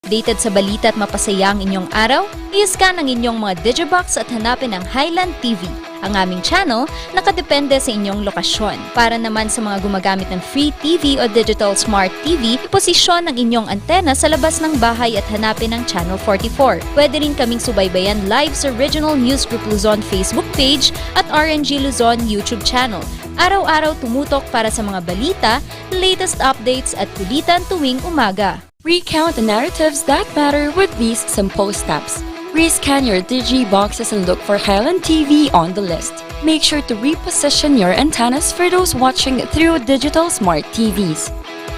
updated sa balita at mapasaya ang inyong araw? I-scan ang inyong mga digibox at hanapin ang Highland TV. Ang aming channel nakadepende sa inyong lokasyon. Para naman sa mga gumagamit ng free TV o digital smart TV, iposisyon ang inyong antena sa labas ng bahay at hanapin ang Channel 44. Pwede rin kaming subaybayan live sa Regional News Group Luzon Facebook page at RNG Luzon YouTube channel. Araw-araw tumutok para sa mga balita, latest updates at kulitan tuwing umaga. Recount the narratives that matter with these simple steps. Rescan your digiboxes and look for Highland TV on the list. Make sure to reposition your antennas for those watching through digital smart TVs.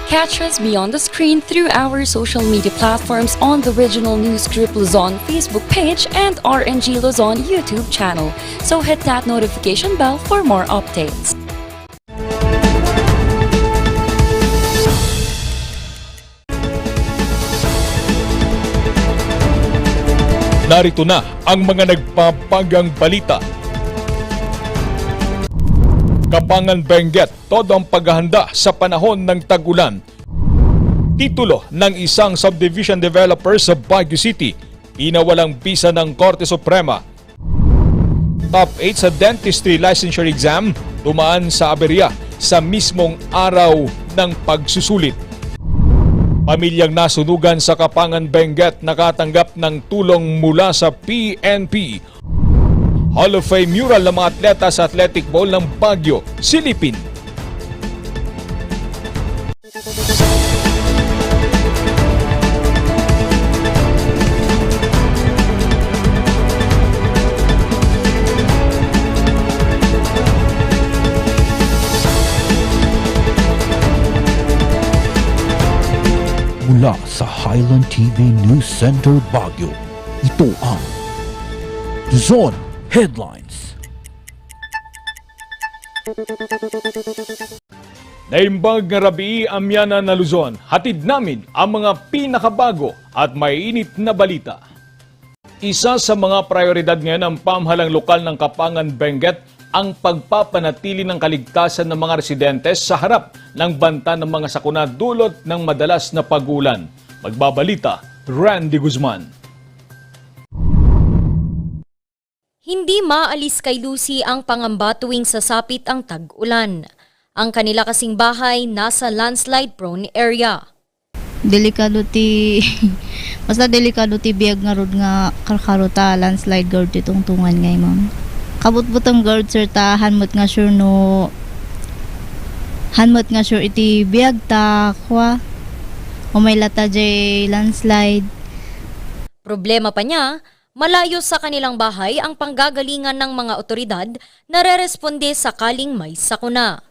Catch us beyond the screen through our social media platforms on the Regional News Group Luzon Facebook page and RNG Luzon YouTube channel. So hit that notification bell for more updates. Narito na ang mga nagpapagang balita. Kapangan Benguet, todo ang paghahanda sa panahon ng tag-ulan. Titulo ng isang subdivision developer sa Baguio City, pinawalang bisa ng Korte Suprema. Top 8 sa dentistry licensure exam, dumaan sa aberya sa mismong araw ng pagsusulit. Pamilyang nasunugan sa Kapangan Benguet nakatanggap ng tulong mula sa PNP. Hall of Fame mural ng mga atleta sa Athletic Bowl ng Baguio, silipin. Mula sa Highland TV News Center Baguio, ito ang Luzon Headlines. Naimbag nga rabii amyana na Luzon, hatid namin ang mga pinakabago at maiinit na balita. Isa sa mga prioridad ngayon ng pamahalang lokal ng Kapangan Benguet ang pagpapanatili ng kaligtasan ng mga residente sa harap ng banta ng mga sakuna dulot ng madalas na pag-ulan. Magbabalita, Randy Guzman. Hindi maalis kay Lucy ang pangamba tuwing sasapit ang tag-ulan. Ang kanila kasing bahay nasa landslide-prone area. Delikado ti basta delikado ti biag nga rod nga karkarota landslide guard ti tungtungan ngay ma'am. Kabut-butang guard sir ta hanmot nga sure iti biag ta kwa o may lata jay landslide. Problema pa niya, malayo sa kanilang bahay ang panggagalingan ng mga otoridad na re-responde sakaling may sakuna.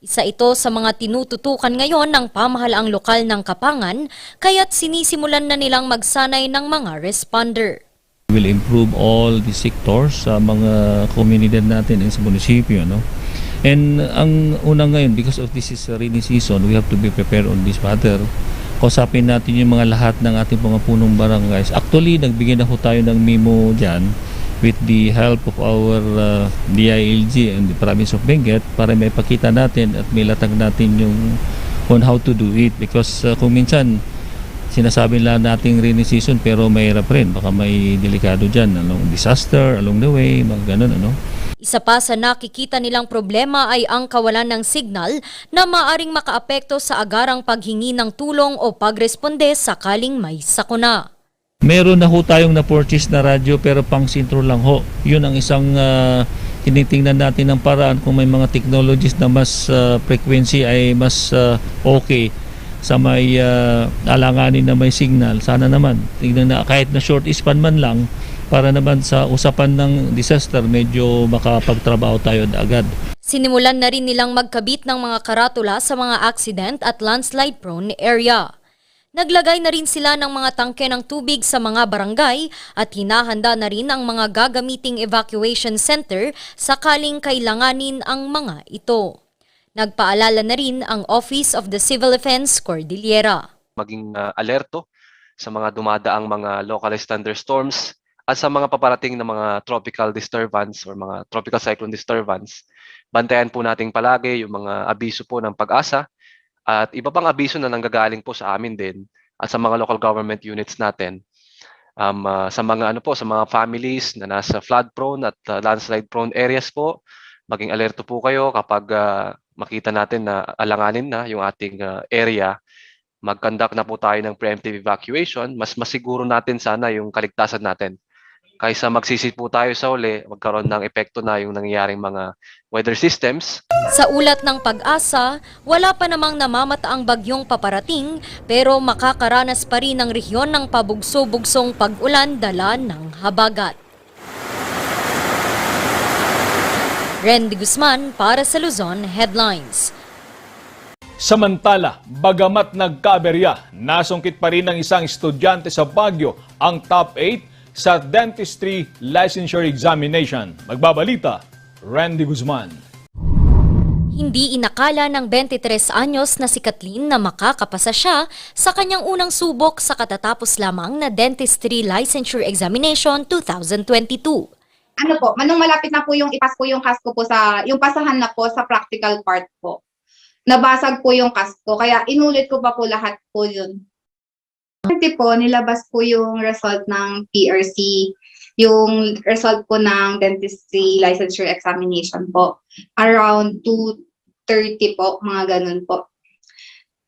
Isa ito sa mga tinututukan ngayon ng pamahalaang lokal ng Kapangan kaya't sinisimulan na nilang magsanay ng mga responder. Will improve all the sectors sa mga komunidad natin sa munisipyo, no? And ang unang ngayon, because of this is a rainy season, we have to be prepared on this matter. Kausapin natin yung mga lahat ng ating mga punong barangays. Actually, nagbigay na ho tayo ng memo dyan with the help of our DILG and the province of Benguet para may pakita natin at may latag natin yung on how to do it. Because kung minsan, sinasabi lang nating rainy season pero mahirap rin. Baka may delikado dyan. Disaster along the way, mga ganun. Isa pa sa nakikita nilang problema ay ang kawalan ng signal na maaring makaapekto sa agarang paghingi ng tulong o pagresponde sakaling may sakuna. Meron na ho tayong na-purchase na radyo pero pang sintro lang ho. Yun ang isang tinitingnan natin ng paraan kung may mga technologies na mas frequency ay mas okay sa may alanganin na may signal. Sana naman, tingnan na kahit na short span man lang para naman sa usapan ng disaster medyo makapagtrabaho tayo agad. Sinimulan na rin nilang magkabit ng mga karatula sa mga accident at landslide-prone area. Naglagay na rin sila ng mga tangke ng tubig sa mga barangay at hinahanda na rin ang mga gagamiting evacuation center sakaling kailanganin ang mga ito. Nagpaalala na rin ang Office of the Civil Defense Cordillera. Maging alerto sa mga dumadaang mga localized thunderstorms at sa mga paparating na mga tropical disturbance or mga tropical cyclone disturbance. Bantayan po natin palagi yung mga abiso po ng pag-asa at iba pang abiso na nanggagaling po sa amin din at sa mga local government units natin. Sa mga sa mga families na nasa flood prone at landslide prone areas po, maging alerto po kayo kapag makita natin na alanganin na yung ating area. Mag-conduct na po tayo ng preemptive evacuation. Mas masiguro natin sana yung kaligtasan natin. Kaysa magsisit po tayo sa uli, magkaroon ng epekto na yung nangyayaring mga weather systems. Sa ulat ng Pag-asa, wala pa namang namamataang bagyong paparating pero makakaranas pa rin ang rehiyon ng pabugso-bugsong pag-ulan dala ng habagat. Randy Guzman para sa Luzon Headlines. Samantala, bagamat nagkaaberya, nasungkit pa rin ng isang estudyante sa Baguio ang top 8 sa Dentistry Licensure Examination. Magbabalita, Randy Guzman. Hindi inakala ng 23 anyos na si Kathleen na makakapasa siya sa kanyang unang subok sa katatapos lamang na Dentistry Licensure Examination 2022. Ano po, manong malapit na po yung ipas po yung kasko po yung pasahan na po sa practical part po. Nabasag po yung kasko, kaya inulit ko pa po lahat po yun. Kasi po, nilabas po yung result ng PRC, yung result po ng Dentistry Licensure Examination po. Around 2:30 po, mga ganun po.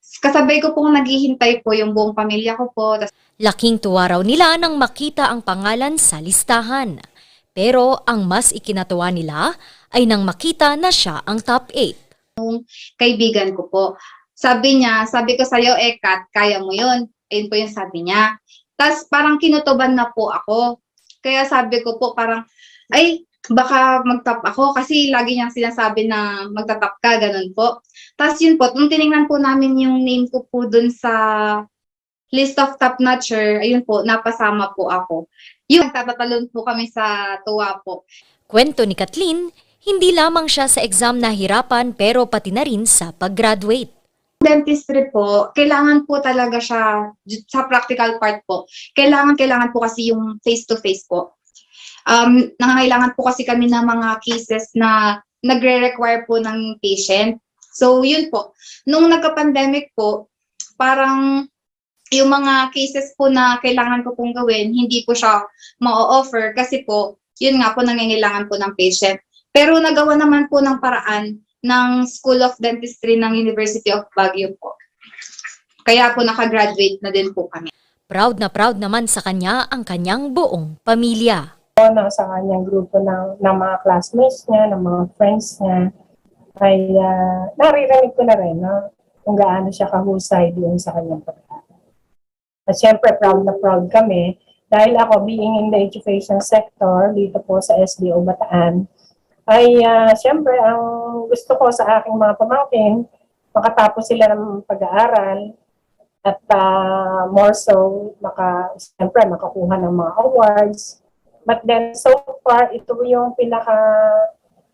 Kasabay ko pong naghihintay po yung buong pamilya ko po. Laking tuwa raw nila nang makita ang pangalan sa listahan. Pero ang mas ikinatuwa nila ay nang makita na siya ang top 8. Kaibigan ko po. Sabi ko sa'yo, Kat, kaya mo yun. Ayun po yung sabi niya. Tapos parang kinutuban na po ako. Kaya sabi ko po parang, ay, baka mag-top ako kasi lagi niyang sinasabi na magta-top ka, ganun po. Tapos yun po, nung tinignan po namin yung name ko po dun sa list of top notcher, ayun po, napasama po ako. Yung tatatalon po kami sa tuwa po. Kwento ni Kathleen, hindi lamang siya sa exam nahirapan pero pati na rin sa pag-graduate. Dentistry po, kailangan po talaga siya sa practical part po. Kailangan po kasi yung face-to-face po. Nangangailangan po kasi kami ng mga cases na nagre-require po ng patient. So, yun po. Nung nagka-pandemic po, parang yung mga cases po na kailangan ko pong gawin, hindi po siya ma-offer kasi po, yun nga po, nangangailangan po ng patient. Pero nagawa naman po ng paraan ng School of Dentistry ng University of Baguio po. Kaya po nakagraduate na din po kami. Proud na proud naman sa kanya ang kanyang buong pamilya. Sa kanyang grupo ng mga classmates niya, ng mga friends niya, ay naririnig ko na rin kung gaano siya kahusay doon sa kanyang pag-aaral. At syempre, proud na proud kami dahil ako being in the education sector dito po sa SDO Bataan, ay syempre ang gusto ko sa aking mga pamangkin, makatapos sila ng pag-aaral at more so, syempre makakuha ng mga awards. But then so far, ito yung pinaka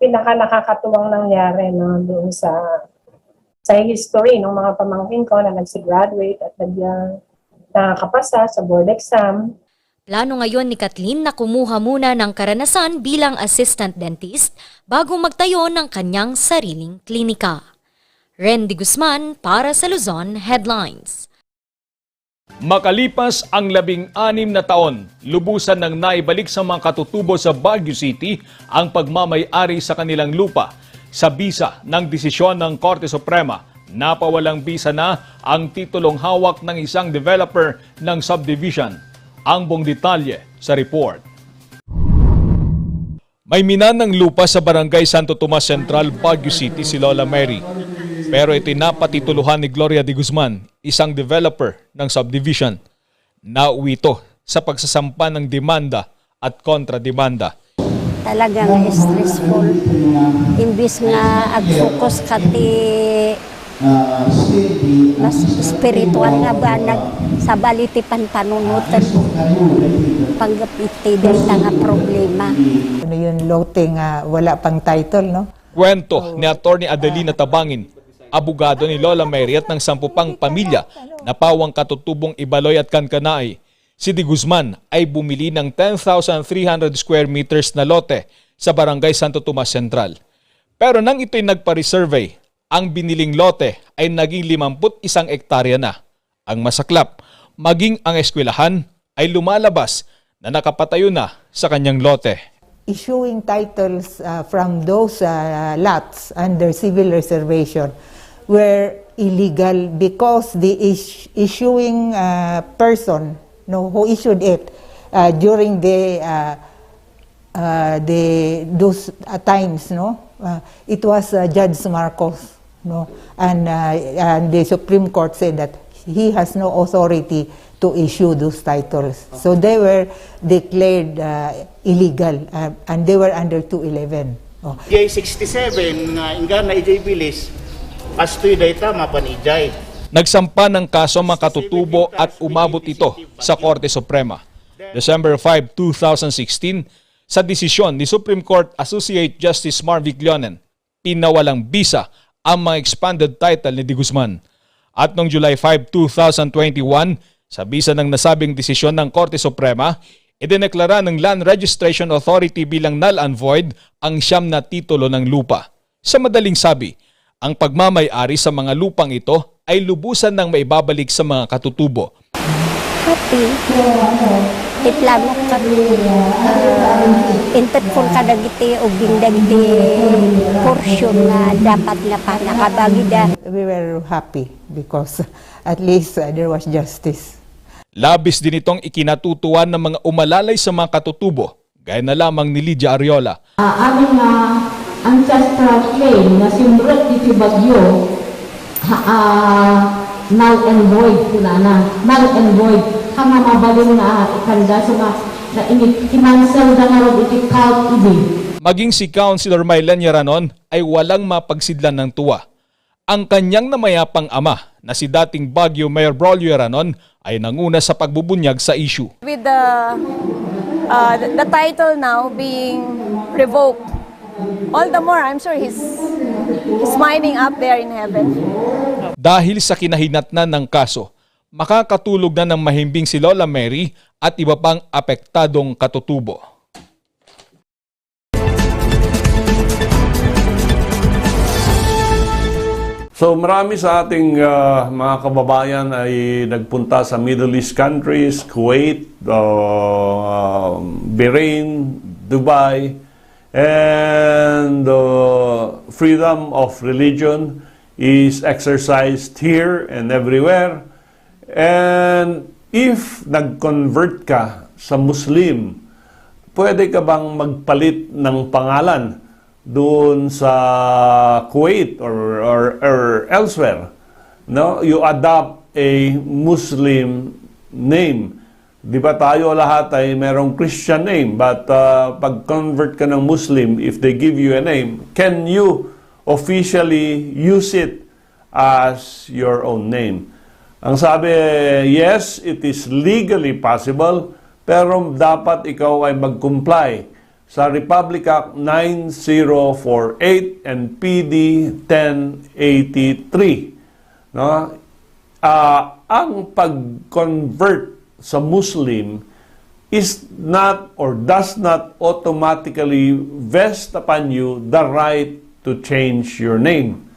nakakatuwang nangyari doon sa history ng mga pamangkin ko na nagsi-graduate at nakakapasa sa board exam. Plano ngayon ni Kathleen na kumuha muna ng karanasan bilang assistant dentist bago magtayo ng kanyang sariling klinika. Randy Guzman para sa Luzon Headlines. Makalipas ang 16 na taon, lubusan ng naibalik sa mga katutubo sa Baguio City ang pagmamay-ari sa kanilang lupa. Sa bisa ng desisyon ng Korte Suprema, napawalang bisa na ang titulong hawak ng isang developer ng subdivision. Ang buong detalye sa report. May minanang lupa sa Barangay Santo Tomas Central, Baguio City si Lola Mary. Pero ito'y napatituluhan ni Gloria de Guzman, isang developer ng subdivision. Nauwi ito sa pagsasampa ng demanda at kontra-demanda. Talagang stressful. Imbis nga ag-focus kati mas spiritual nga ba sa balitipan panunutan panggapiti dahil nga problema. Ano yung lote nga wala pang title, no? Kwento ni Attorney Adelina Tabangin, abogado ni Lola Mary at ng 10 pang pamilya na pawang katutubong Ibaloy at Kankanaay. Si de Guzman ay bumili ng 10,300 square meters na lote sa Barangay Santo Tomas Central. Pero nang ito'y nagpa-resurvey, ang biniling lote ay naging 51 hektarya na. Ang masaklap, maging ang eskwelahan ay lumalabas na nakapatayo na sa kanyang lote. Issuing titles from those lots under civil reservation were illegal because the issuing person who issued it during those times, it was Judge Marcos, and the Supreme Court said that he has no authority to issue those titles. So they were declared illegal, and they were under 211. J67 nga inggan na ijay bilis astoy dayta mapan ijay. Nagsampa ng kaso ang mga katutubo at umabot ito sa Korte Suprema. December 5, 2016, sa desisyon ni Supreme Court Associate Justice Marvic Leonen, pinawalang bisa ang mga expanded title ni De Guzman. At noong July 5, 2021, sa bisa ng nasabing desisyon ng Korte Suprema, idineklara ng Land Registration Authority bilang null and void ang 9 na titulo ng lupa. Sa madaling sabi, ang pagmamay-ari sa mga lupang ito ay lubusan ng maibabalik sa mga katutubo. Happy. Iplano kami intet kung kadagiti o gindagiti portion na dapat na panakabagida. We were happy because at least there was justice. Labis din itong ikinatutuan ng mga umalalay sa mga katutubo, gaya na lamang ni Lydia Ariola. Aming ancestral claim na simbret dito Bagyo, null and void po na, null and void. Hanga mabalong na ikanda so na inansel na nga rin iti-count ibig. Maging si Councilor Maylenia Ranon ay walang mapagsidlan ng tuwa. Ang kanyang namayapang ama na si dating Baguio Mayor Braulio Ranon ay nanguna sa pagbubunyag sa issue. With the title now being revoked, all the more I'm sure he's smiling up there in heaven. Dahil sa kinahinatnan ng kaso, makakatulog na ng mahimbing si Lola Mary at iba pang apektadong katutubo. So marami sa ating mga kababayan ay nagpunta sa Middle East countries, Kuwait, Bahrain, Dubai, and freedom of religion is exercised here and everywhere. And if nag-convert ka sa Muslim, pwede ka bang magpalit ng pangalan doon sa Kuwait or elsewhere? No, you adopt a Muslim name. Di ba tayo lahat ay merong Christian name, but pag convert ka ng Muslim, if they give you a name, can you officially use it as your own name? Ang sabi, yes, it is legally possible, pero dapat ikaw ay mag-comply sa Republic Act 9048 and PD 1083. No? Ang pag-convert sa Muslim is not or does not automatically vest upon you the right to change your name.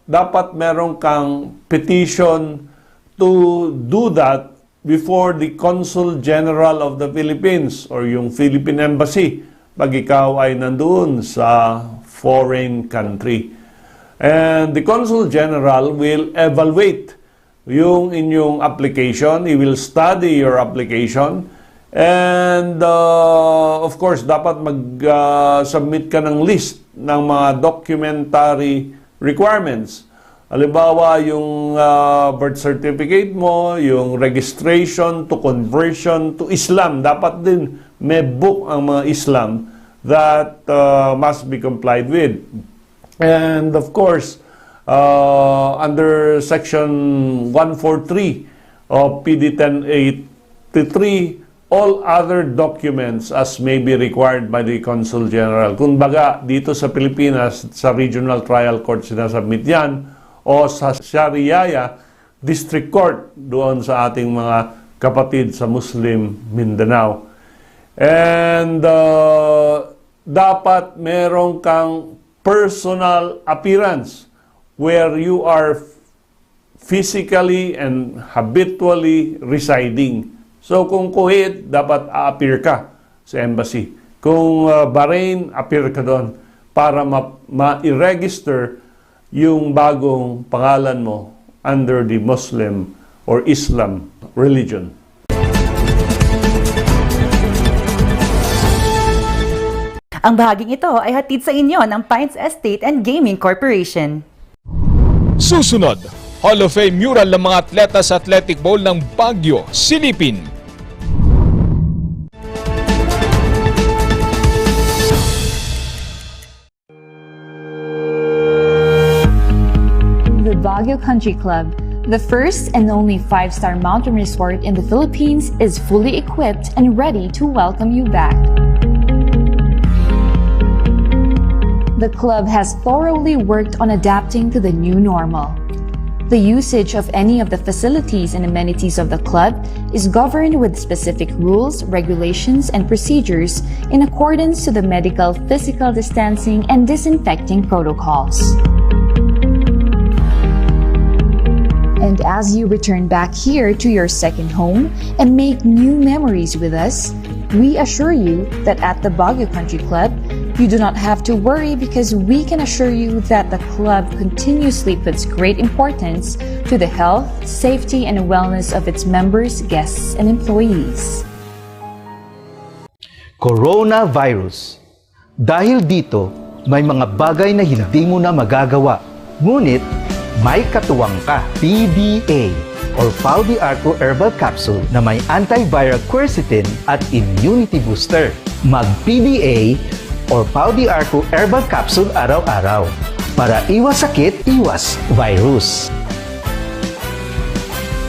Dapat meron kang petition to do that before the Consul General of the Philippines or yung Philippine Embassy pag ikaw ay nandoon sa foreign country. And the Consul General will evaluate yung inyong application. He will study your application. And of course, dapat mag-submit ka ng list ng mga documentary requirements. Halimbawa, yung birth certificate mo, yung registration to conversion to Islam. Dapat din may book ang mga Islam that must be complied with. And of course, under Section 143 of PD 1083, all other documents as may be required by the Consul General. Kung baga, dito sa Pilipinas, sa Regional Trial Court sinasubmit yan, o sa Sharia District Court doon sa ating mga kapatid sa Muslim Mindanao. And dapat meron kang personal appearance where you are physically and habitually residing. So kung Kuwait, dapat a-appear ka sa embassy. Kung Bahrain, appear ka doon para ma-register yung bagong pangalan mo under the Muslim or Islam religion. Ang bahaging ito ay hatid sa inyo ng Pines Estate and Gaming Corporation. Susunod, Hall of Fame mural ng mga atleta sa Athletic Bowl ng Baguio, silipin. The Baguio Country Club, the first and only 5-star mountain resort in the Philippines, is fully equipped and ready to welcome you back. The club has thoroughly worked on adapting to the new normal. The usage of any of the facilities and amenities of the club is governed with specific rules, regulations, and procedures in accordance to the medical, physical distancing, and disinfecting protocols. And as you return back here to your second home and make new memories with us, we assure you that at the Baguio Country Club, you do not have to worry because we can assure you that the club continuously puts great importance to the health, safety, and wellness of its members, guests, and employees. Coronavirus. Dahil dito, may mga bagay na hindi mo na magagawa. Ngunit, may katuwang ka. PDA or Pau de Arco Herbal Capsule na may antiviral quercetin at immunity booster. Mag-PDA or Pau de Arco Herbal Capsule araw-araw para iwas sakit, iwas virus.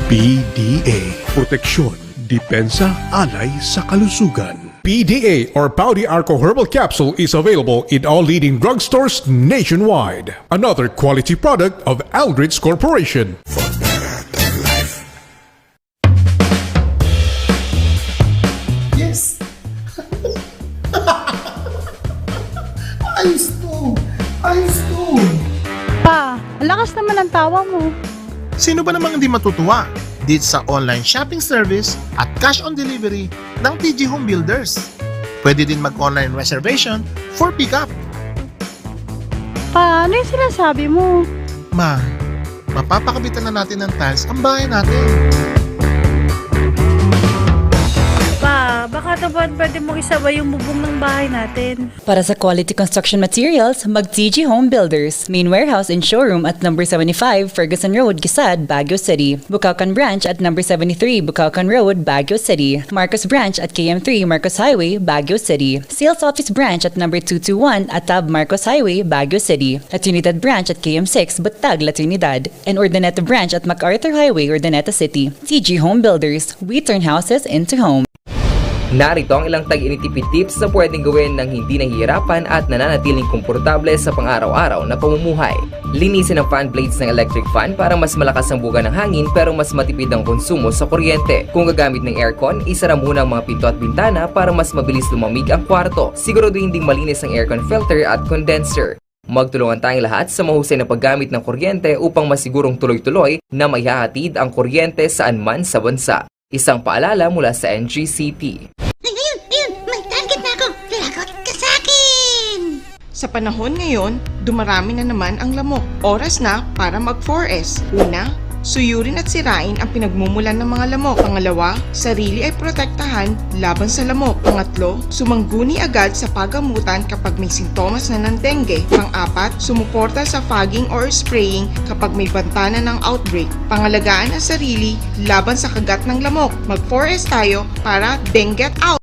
PDA. Proteksyon, depensa, alay sa kalusugan. PDA or Pau de Arco Herbal Capsule is available in all leading drugstores nationwide. Another quality product of Aldrich Corporation. Yes! Ayos to! Ayos to! Pa, ang lakas naman ang tawa mo. Sino ba namang hindi matutuwa dito sa online shopping service at cash on delivery ng TG Home Builders? Pwede din mag-online reservation for pickup. Pa, ano yung sinasabi mo? Ma, mapapakabitan na natin ng tiles ang bahay natin. Pa, baka naman pwede mo isabay yung bubong ng bahay natin. Para sa quality construction materials, mag-TG Home Builders. Main warehouse and showroom at number 75 Ferguson Road, Gisad, Baguio City. Bucaucan Branch at number 73 Bucaucan Road, Baguio City. Marcos Branch at KM3 Marcos Highway, Baguio City. Sales Office Branch at number 221 Atab Marcos Highway, Baguio City. La Trinidad Branch at KM6 Batag, La Trinidad. And Urdaneta Branch at MacArthur Highway, Urdaneta City. TG Home Builders. We turn houses into homes. Narito ang ilang tag-initipid tips na pwedeng gawin ng hindi nahihirapan at nananatiling komportable sa pang-araw-araw na pamumuhay. Linisin ang fan blades ng electric fan para mas malakas ang buga ng hangin pero mas matipid ang konsumo sa kuryente. Kung gagamit ng aircon, isara muna ang mga pinto at bintana para mas mabilis lumamig ang kwarto. Siguraduhin ding malinis ang aircon filter at condenser. Magtulungan tayong lahat sa mahusay na paggamit ng kuryente upang masigurong tuloy-tuloy na maihahatid ang kuryente saan man sa bansa. Isang paalala mula sa NGCP. Sa panahon ngayon, dumarami na naman ang lamok. Oras na para mag-4S. Una, suyurin at sirain ang pinagmumulan ng mga lamok. Pangalawa, sarili ay protektahan laban sa lamok. Pangatlo, sumangguni agad sa pagamutan kapag may sintomas na ng dengue. Pang-apat, sumuporta sa fogging or spraying kapag may banta na ng outbreak. Pangalagaan ang sarili laban sa kagat ng lamok. Mag-4S tayo para dengue out!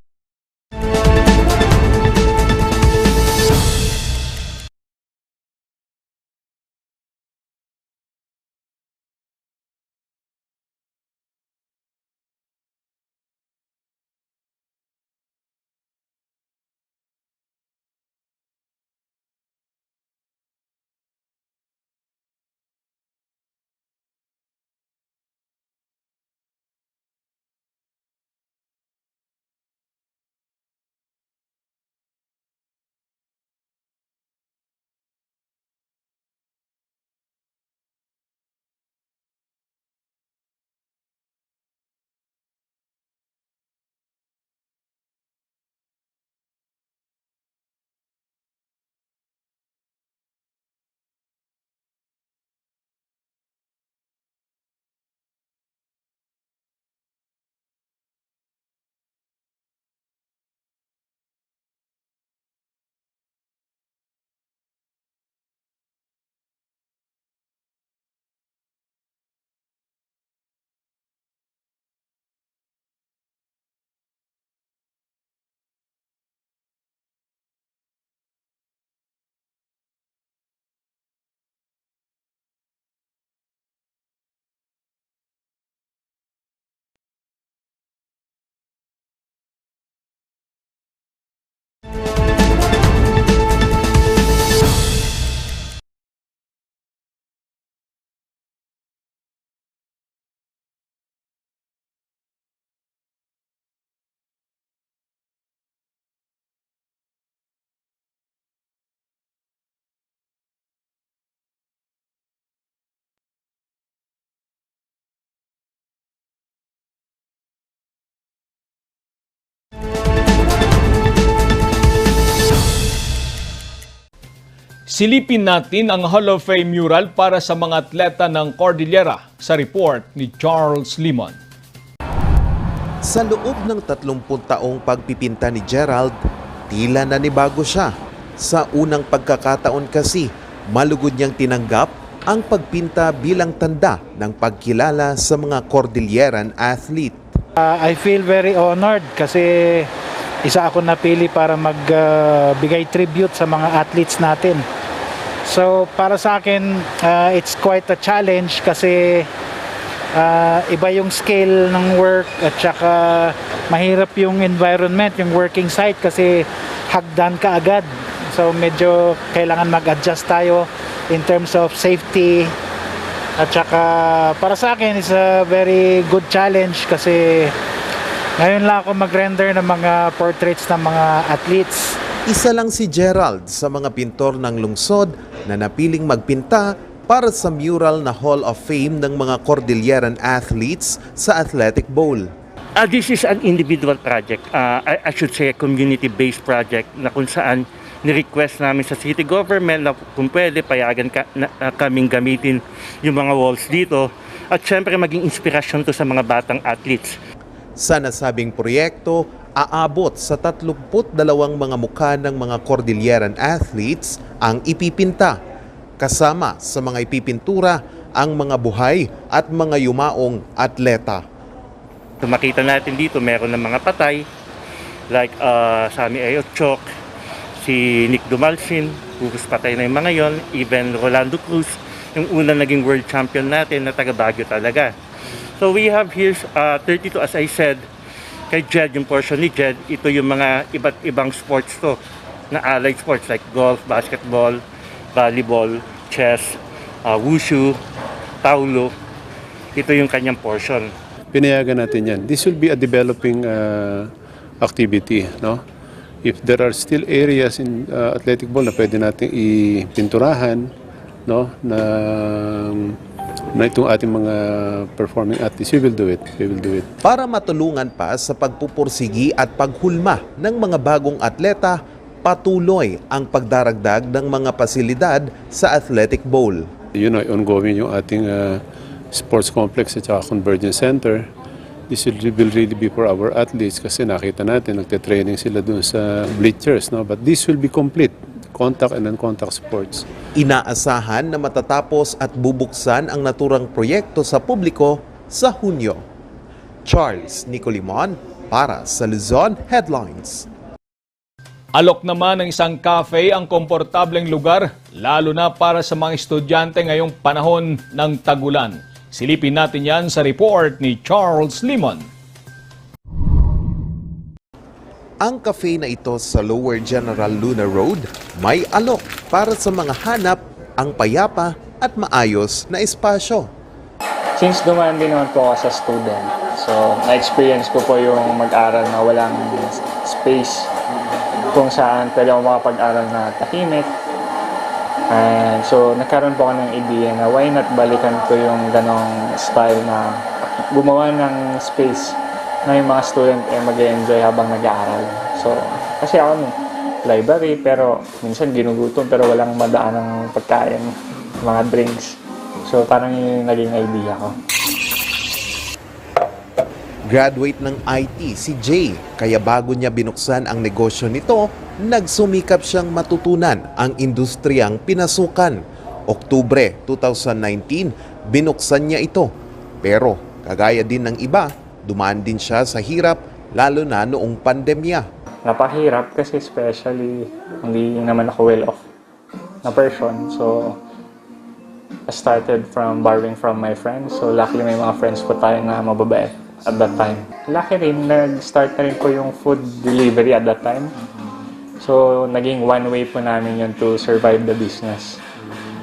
Silipin natin ang Hall of Fame mural para sa mga atleta ng Cordillera sa report ni Charles Limon. Sa loob ng 30 taong pagpipinta ni Gerald, tila nanibago siya. Sa unang pagkakataon kasi, malugod niyang tinanggap ang pagpinta bilang tanda ng pagkilala sa mga Cordilleran athlete. I feel very honored kasi isa ako napili para magbigay tribute sa mga athletes natin. So para sa akin, it's quite a challenge kasi iba yung scale ng work at saka mahirap yung environment, yung working site kasi hagdan ka agad. So medyo kailangan mag-adjust tayo in terms of safety. At saka para sa akin is a very good challenge kasi ngayon lang ako mag-render ng mga portraits ng mga athletes. Isa lang si Gerald sa mga pintor ng lungsod na napiling magpinta para sa mural na Hall of Fame ng mga Cordilleran athletes sa Athletic Bowl. This is an individual project. I should say a community-based project na kung saan ni-request namin sa city government na kung pwede payagan kaming gamitin yung mga walls dito at syempre maging inspirasyon to sa mga batang athletes. Sa nasabing proyekto, aabot sa 32 mga mukha ng mga Cordilleran athletes ang ipipinta. Kasama sa mga ipipintura ang mga buhay at mga yumaong atleta. So makita natin dito meron ng mga patay like Sammy Ayochok, si Nick Dumalsin, puros patay na yung mga yon, even Rolando Cruz, yung unang naging world champion natin na taga Baguio talaga. So we have here 32, as I said, kay Jed, yung portion ni Jed, ito yung mga iba't ibang sports to, na allied sports like golf, basketball, volleyball, chess, wushu, taulo. Ito yung kanyang portion. Pinayagan natin yan. This will be a developing activity, no? If there are still areas in athletic ball na pwede natin ipinturahan, no, na itong ating mga performing athletes, we will do it. We will do it. Para matulungan pa sa pagpupursigi at paghulma ng mga bagong atleta, patuloy ang pagdaragdag ng mga pasilidad sa Athletic Bowl. Yun ay ongoing yung ating sports complex at saka convergence center. This will really be for our athletes kasi nakita natin, nagte-training sila dun sa bleachers. No? But this will be complete, contact and non-contact sports. Inaasahan na matatapos at bubuksan ang naturang proyekto sa publiko sa Hunyo. Charles Nicolimon para sa Luzon Headlines. Alok naman ng isang cafe ang komportableng lugar, lalo na para sa mga estudyante ngayong panahon ng tag-ulan. Silipin natin yan sa report ni Charles Limon. Ang cafe na ito sa Lower General Luna Road may alok para sa mga hanap ang payapa at maayos na espasyo. Since dumaan din naman po ako sa student, so na-experience ko po yung mag-aral na walang space kung saan pwede ako makapag-aral na tahimik. And so nagkaroon po ako ng idea na why not balikan ko yung ganong style na gumawa ng space na yung mga student mag-enjoy habang nag-aaral. So kasi ako library pero minsan ginugutom pero walang madaan ng pagkain, mga drinks. So parang yung naging idea ko. Graduate ng IT si Jay, kaya bago niya binuksan ang negosyo nito, nagsumikap siyang matutunan ang industriyang pinasukan. Oktubre 2019, binuksan niya ito. Pero kagaya din ng iba, dumaan din siya sa hirap lalo na noong pandemya. Napahirap kasi especially hindi naman ako well-off na person. So I started from borrowing from my friends. So luckily may mga friends po tayo na mababait at that time. Lucky rin, nag-start na rin po yung food delivery at that time. So, naging one way po namin yun to survive the business.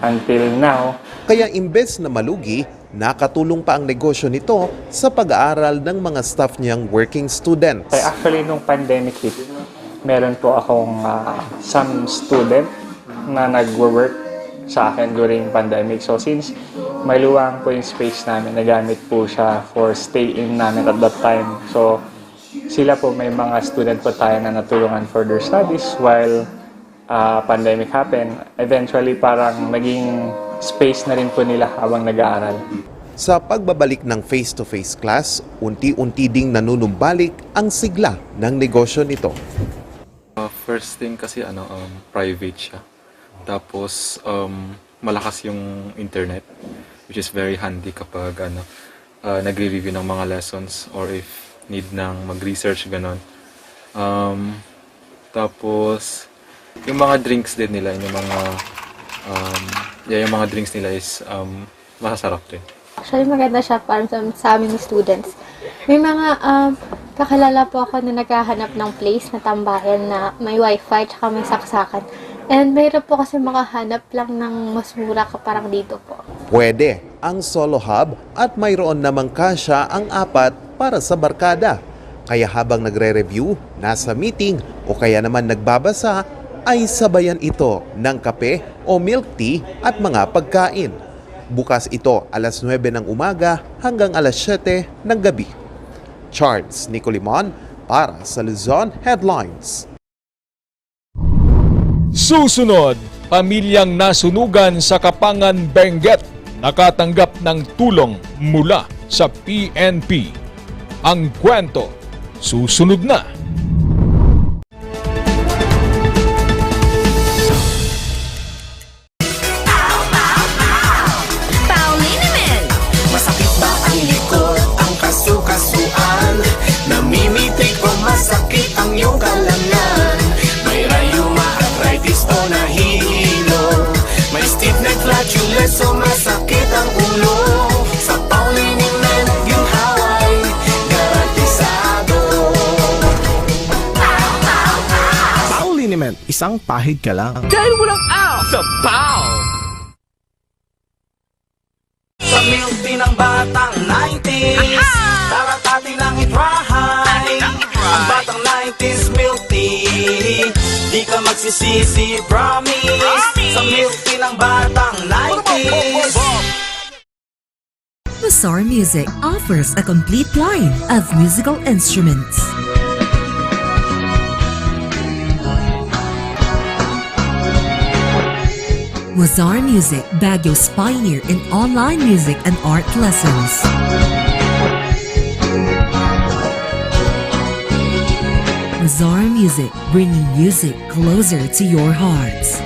Until now. Kaya imbes na malugi, nakatulong pa ang negosyo nito sa pag-aaral ng mga staff niyang working students. Actually, nung pandemic hit, meron po akong some student na nag-work sa akin during pandemic. So since may luwang po yung space namin, nagamit po siya for stay-in namin at that time. So sila po, may mga student po tayo na natulungan for their studies while pandemic happened, eventually parang naging space na rin po nila habang nag-aaral. Sa pagbabalik ng face-to-face class, unti-unti ding nanunumbalik ang sigla ng negosyo nito. First thing kasi private siya. Tapos malakas yung internet, which is very handy kapag nagre-review ng mga lessons or if need ng mag-research ganon. Tapos yung mga drinks din nila, yung mga drinks nila is masasarap din. Actually, maganda siya para sa amin students. May mga kakalala po ako na naghahanap ng place na tambayan na may wifi tsaka may saksakan. And mayroon po kasi makahanap lang ng mas mura ka parang dito po. Pwede ang solo hub at mayroon namang kasya ang 4 para sa barkada. Kaya habang nagre-review, nasa meeting o kaya naman nagbabasa, ay sabayan ito ng kape o milk tea at mga pagkain. Bukas ito alas 9 ng umaga hanggang alas 7 ng gabi. Charles Nicolimon para sa Luzon Headlines. Susunod, pamilyang nasunugan sa Kapangan, Benguet nakatanggap ng tulong mula sa PNP. Ang kwento, susunod na. Masakit ba ang likod, ang kasu-kasuan? Namimitig o masakit ang iyong kalangan? May rayuma, arthritis o nahihilo? May stiff neck, flatulence o masakit ang ulo? Sa Pauliniment, ginhaway, garantisado. Pauliniment, isang pahid ka lang. Dahil walang out sa PAW! Sa milk tea ng batang 90s, tara't atin lang i-try. Ang batang 90s milk tea, di ka magsisisi, promise. Sa milk tea ng batang 90s. Mazar Music offers a complete line of musical instruments. Mazar Music, Baguio's pioneer in online music and art lessons. Mazar Music, bringing music closer to your hearts.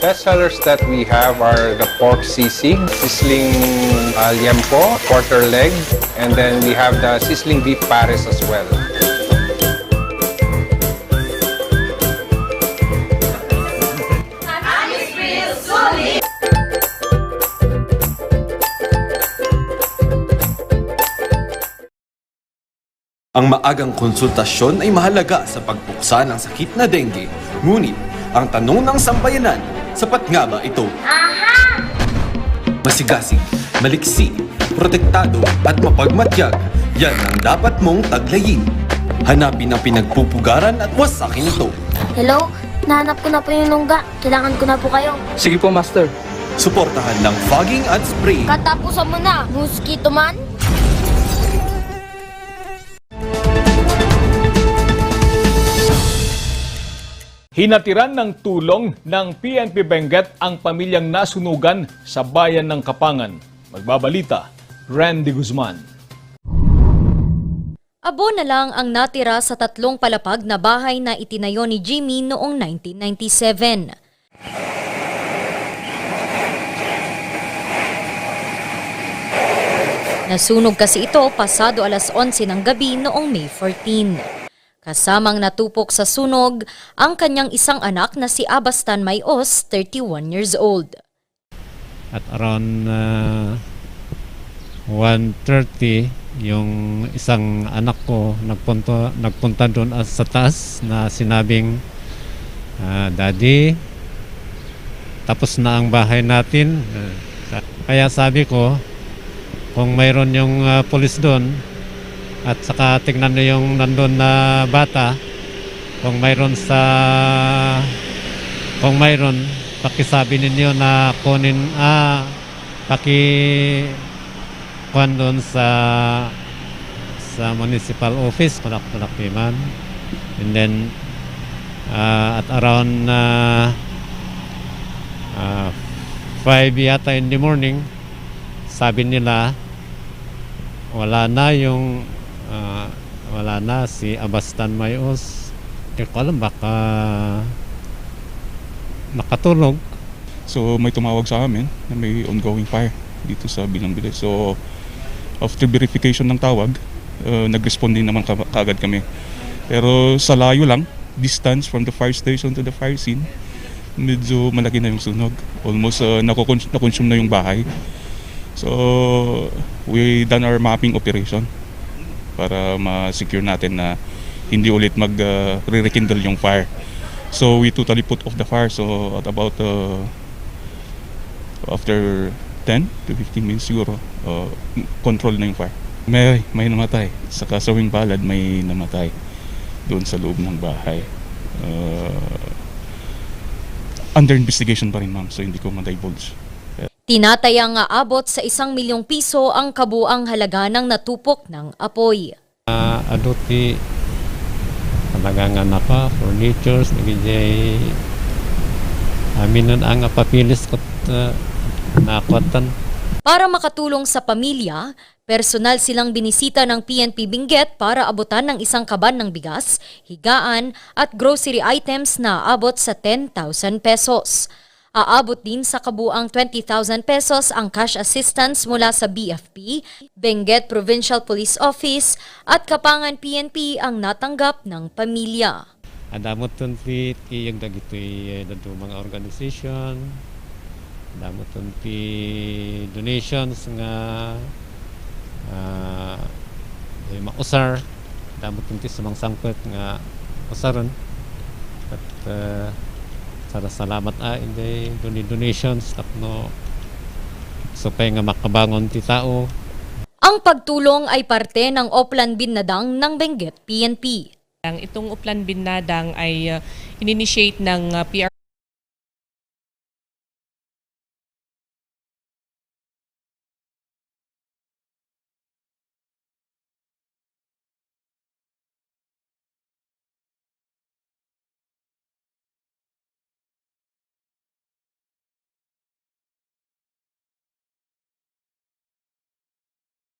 Best sellers that we have are the pork sisig, sizzling liempo, quarter leg, and then we have the sizzling beef pares as well. Ang maagang konsultasyon ay mahalaga sa pagpuksa ng sakit na dengue. Ngunit, ang tanong ng sambayanan, sapat nga ba ito? Masigasig, maliksi, protektado at mapagmatyag, yan ang dapat mong taglayin. Hanapin ang pinagpupugaran at wasakin ito. Hello? Nahanap ko na po yung lungga. Kailangan ko na po kayo. Sige po, Master. Suportahan ng fogging at spray. Katapusan mo na, mosquito man. Hinatiran ng tulong ng PNP Benguet ang pamilyang nasunugan sa bayan ng Kapangan. Magbabalita, Randy Guzman. Abo na lang ang natira sa 3 palapag na bahay na itinayo ni Jimmy noong 1997. Nasunog kasi ito pasado alas 11 ng gabi noong May 14. Kasamang natupok sa sunog ang kanyang isang anak na si Abastan Mayos, 31 years old. At around 1:30, yung isang anak ko nagpunta doon sa taas na sinabing, Daddy, tapos na ang bahay natin. Kaya sabi ko, kung mayroon yung pulis doon at saka tignan nyo yung nandun na bata, kung mayroon pakisabi ninyo na kunin kuhan doon sa municipal office, Malakpiman. And then at around 5 yata in the morning, sabi nila wala na si Abastan Mayos. Hindi ko alam, baka nakatulog. So may tumawag sa amin na may ongoing fire dito sa Bilang-Bilay. So after verification ng tawag, nag-respond din naman kaagad kami. Pero sa layo lang, distance from the fire station to the fire scene, medyo malaki na yung sunog. Almost na-consume na yung bahay. So we done our mapping operation para ma-secure natin na hindi ulit mag-rekindle yung fire. So we totally put off the fire. So at about after 10 to 15 minutes siguro, control na yung fire. May namatay. Sa kasawing palad may namatay doon sa loob ng bahay. Under investigation pa rin, ma'am, so hindi ko ma-divulge. Tinatayang aabot sa 1 milyong piso ang kabuang halaga ng natupok ng apoy. Aduti talaga nga napa, furnitures, nagijay aminan ang papilis ko nakwatan. Para makatulong sa pamilya, personal silang binisita ng PNP Benguet para abutan ng 1 kaban ng bigas, higaan at grocery items na aabot sa 10,000 pesos. Aabot din sa kabuang 20,000 pesos ang cash assistance mula sa BFP, Benguet Provincial Police Office at Kapangan PNP ang natanggap ng pamilya. Adamot tunti yung dagitoy dito mga organization, adamot tunti donations nga mausar, adamot tunti sa mga sangkot nga usaron. At salamat hindi donations tapno supaya nga makabangon ti tao. Ang pagtulong ay parte ng Oplan Binadang ng Benguet PNP. Itong Oplan Binadang ay ininitiate ng